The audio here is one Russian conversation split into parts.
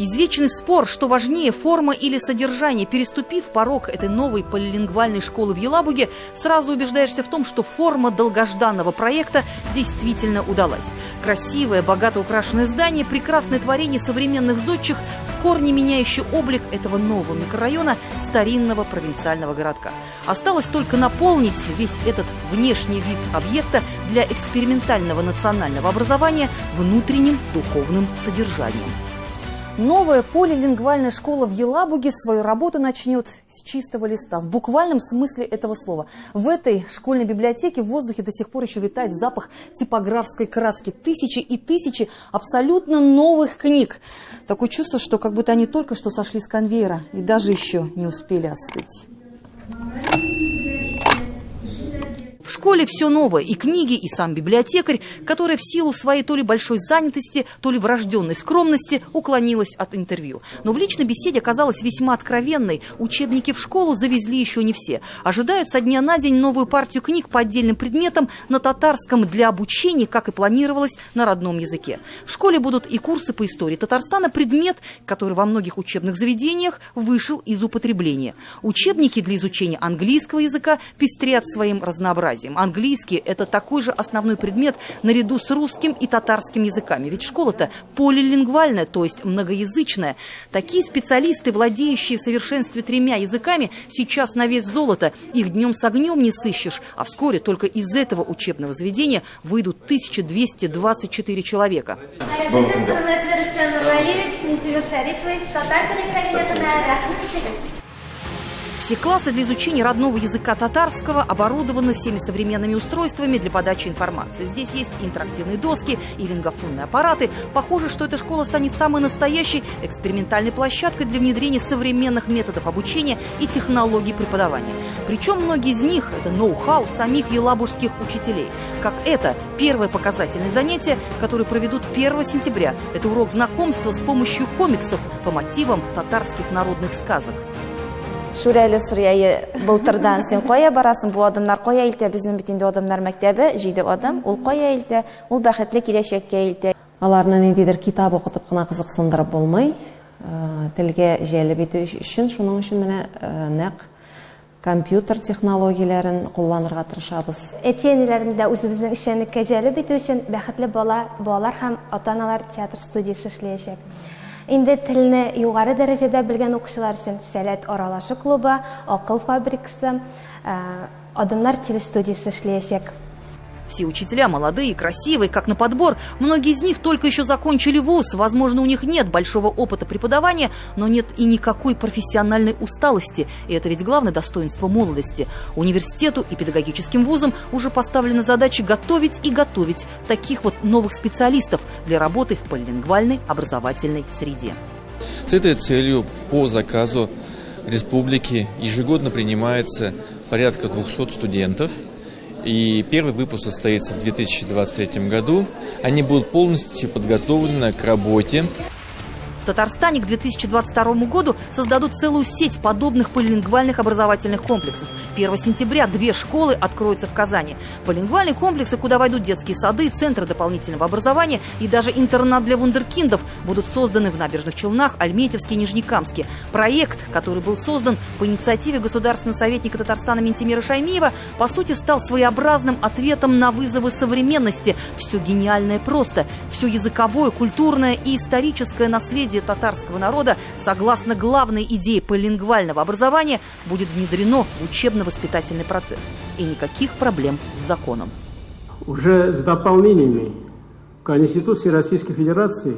Извечный спор, что важнее, форма или содержание. Переступив порог этой новой полилингвальной школы в Елабуге, сразу убеждаешься в том, что форма долгожданного проекта действительно удалась. Красивое, богато украшенное здание, прекрасное творение современных зодчих, в корне меняющий облик этого нового микрорайона, старинного провинциального городка. Осталось только наполнить весь этот внешний вид объекта для экспериментального национального образования внутренним духовным содержанием. Новая полилингвальная школа в Елабуге свою работу начнет с чистого листа, в буквальном смысле этого слова. В этой школьной библиотеке в воздухе до сих пор еще витает запах типографской краски. Тысячи и тысячи абсолютно новых книг. Такое чувство, что как будто они только что сошли с конвейера и даже еще не успели остыть. В школе все новое, и книги, и сам библиотекарь, которая в силу своей то ли большой занятости, то ли врожденной скромности уклонилась от интервью. Но в личной беседе оказалась весьма откровенной. Учебники в школу завезли еще не все. Ожидают со дня на день новую партию книг по отдельным предметам на татарском для обучения, как и планировалось, на родном языке. В школе будут и курсы по истории Татарстана, предмет, который во многих учебных заведениях вышел из употребления. Учебники для изучения английского языка пестрят своим разнообразием. Английский – это такой же основной предмет наряду с русским и татарским языками. Ведь школа-то полилингвальная, то есть многоязычная. Такие специалисты, владеющие в совершенстве 3 языками, сейчас на вес золота. Их днем с огнем не сыщешь. А вскоре только из этого учебного заведения выйдут 1224 человека. Все классы для изучения родного языка татарского оборудованы всеми современными устройствами для подачи информации. Здесь есть интерактивные доски и лингофонные аппараты. Похоже, что эта школа станет самой настоящей экспериментальной площадкой для внедрения современных методов обучения и технологий преподавания. Причем многие из них – это ноу-хау самих елабужских учителей. Как это первое показательное занятие, которое проведут 1 сентября. Это урок знакомства с помощью комиксов по мотивам татарских народных сказок. Шурайлы Сурияйы былтырдан сен қоя барасың, бұл адамдар қоя елте, біздің бітінде адамдар мәктәбі, жейді адам, ол қоя елте, ол бәхетлі келешекке елте. Аларны нендейдер китап оқытып қына қызықсындырып болмай, тілге жәлі беті үшін, шының үшін мені нәқ компьютер технологияларын қолланырға тырышабыз. Әтиәнеләрендә үзебезнең эшчәнлеккә жәле беті үшін бәхетле балалар һәм ата-аналар театр студиясы эшләячәк. Инде телне югары дәрәҗәдә белгән укучылар өчен Сәләт аралашу клубы, Акыл фабрикасы, Адымнар телестудиясы эшләячәк. Все учителя молодые, красивые, как на подбор. Многие из них только еще закончили вуз. Возможно, у них нет большого опыта преподавания, но нет и никакой профессиональной усталости. И это ведь главное достоинство молодости. Университету и педагогическим вузам уже поставлена задача готовить и готовить таких вот новых специалистов для работы в полилингвальной образовательной среде. С этой целью по заказу республики ежегодно принимается порядка 200 студентов. И первый выпуск состоится в 2023 году. Они будут полностью подготовлены к работе. В Татарстане к 2022 году создадут целую сеть подобных полилингвальных образовательных комплексов. 1 сентября 2 школы откроются в Казани. Полилингвальные комплексы, куда войдут детские сады, центры дополнительного образования и даже интернат для вундеркиндов, будут созданы в Набережных Челнах, Альметьевске и Нижнекамске. Проект, который был создан по инициативе государственного советника Татарстана Ментимира Шаймиева, по сути стал своеобразным ответом на вызовы современности. Все гениальное просто. Все языковое, культурное и историческое наследие татарского народа, согласно главной идее полилингвального образования, будет внедрено в учебно-воспитательный процесс. И никаких проблем с законом. Уже с дополнениями Конституции Российской Федерации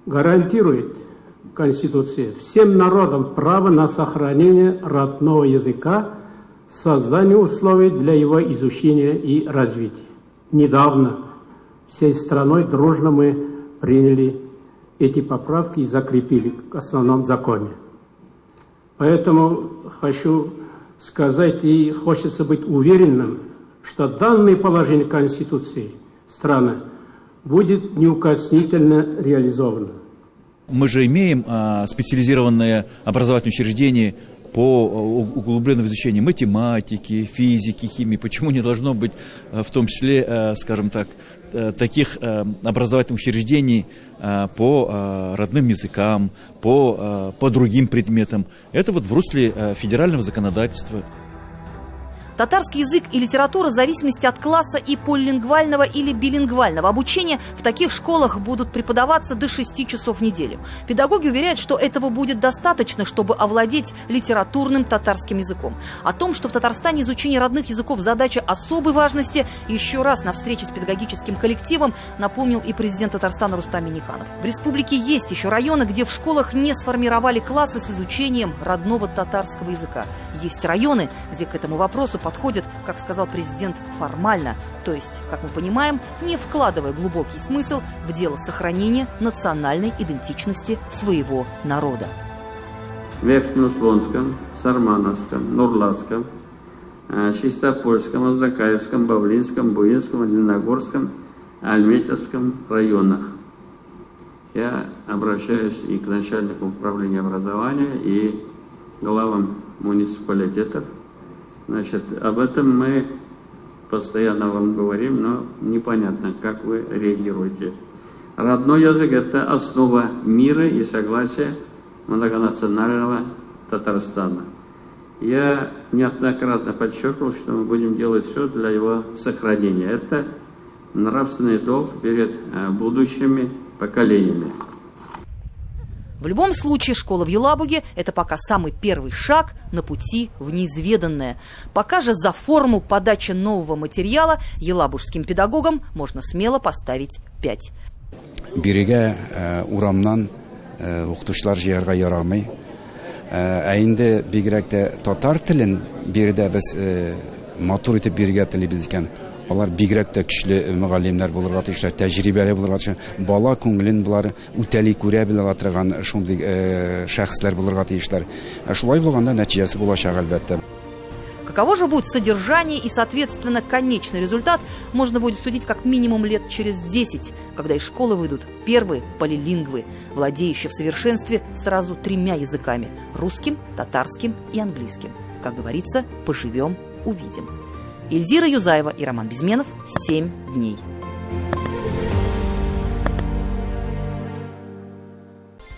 гарантирует Конституция всем народам право на сохранение родного языка, создание условий для его изучения и развития. Недавно всей страной дружно мы приняли эти поправки и закрепили в основном законе. Поэтому хочу сказать и хочется быть уверенным, что данное положение Конституции страны будет неукоснительно реализовано. Мы же имеем специализированные образовательные учреждения по углубленному изучению математики, физики, химии. Почему не должно быть в том числе, скажем так, таких образовательных учреждений по родным языкам, по другим предметам. Это вот в русле федерального законодательства. Татарский язык и литература в зависимости от класса и полилингвального или билингвального обучения в таких школах будут преподаваться до 6 часов в неделю. Педагоги уверяют, что этого будет достаточно, чтобы овладеть литературным татарским языком. О том, что в Татарстане изучение родных языков задача особой важности, еще раз на встрече с педагогическим коллективом напомнил и президент Татарстана Рустам Минниханов. В республике есть еще районы, где в школах не сформировали классы с изучением родного татарского языка. Есть районы, где к этому вопросу подходят, как сказал президент, формально, то есть, как мы понимаем, не вкладывая глубокий смысл в дело сохранения национальной идентичности своего народа. В Верхнеуслонском, Сармановском, Нурлатском, Чистопольском, Аздакаевском, Бавлинском, Буинском, Лениногорском, Альметьевском районах. Я обращаюсь и к начальнику управления образования, и главам муниципалитетов. Значит, об этом мы постоянно вам говорим, но непонятно, как вы реагируете. Родной язык – это основа мира и согласия многонационального Татарстана. Я неоднократно подчеркивал, что мы будем делать все для его сохранения. Это нравственный долг перед будущими поколениями. В любом случае, школа в Елабуге – это пока самый первый шаг на пути в неизведанное. Пока же за форму подачи нового материала елабужским педагогам можно смело поставить 5. Бирегә урамнан укытучылар җыярга ярамый. Инде бигрәк тә татар телен биредә без матур итеп бирергә телибез икән. Алар бигрәк тә көчле мөгаллимнәр булырга тиешләр, тәҗрибәле булырга тиешләр. Бала күңелен булар үтәли күрә белә торган шундый шәхесләр булырга тиешләр. Шулай булганда нәтиҗәсе булачак әлбәттә. Каково же будет содержание и, соответственно, конечный результат, можно будет судить как минимум лет через 10, когда из школы выйдут первые полилингвы, владеющие в совершенстве сразу 3 языками – русским, татарским и английским. Как говорится, поживем – увидим. Эльзира Юзаева и Роман Безменов. 7 дней.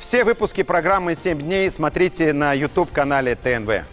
Все выпуски программы «7 дней» смотрите на YouTube-канале ТНВ.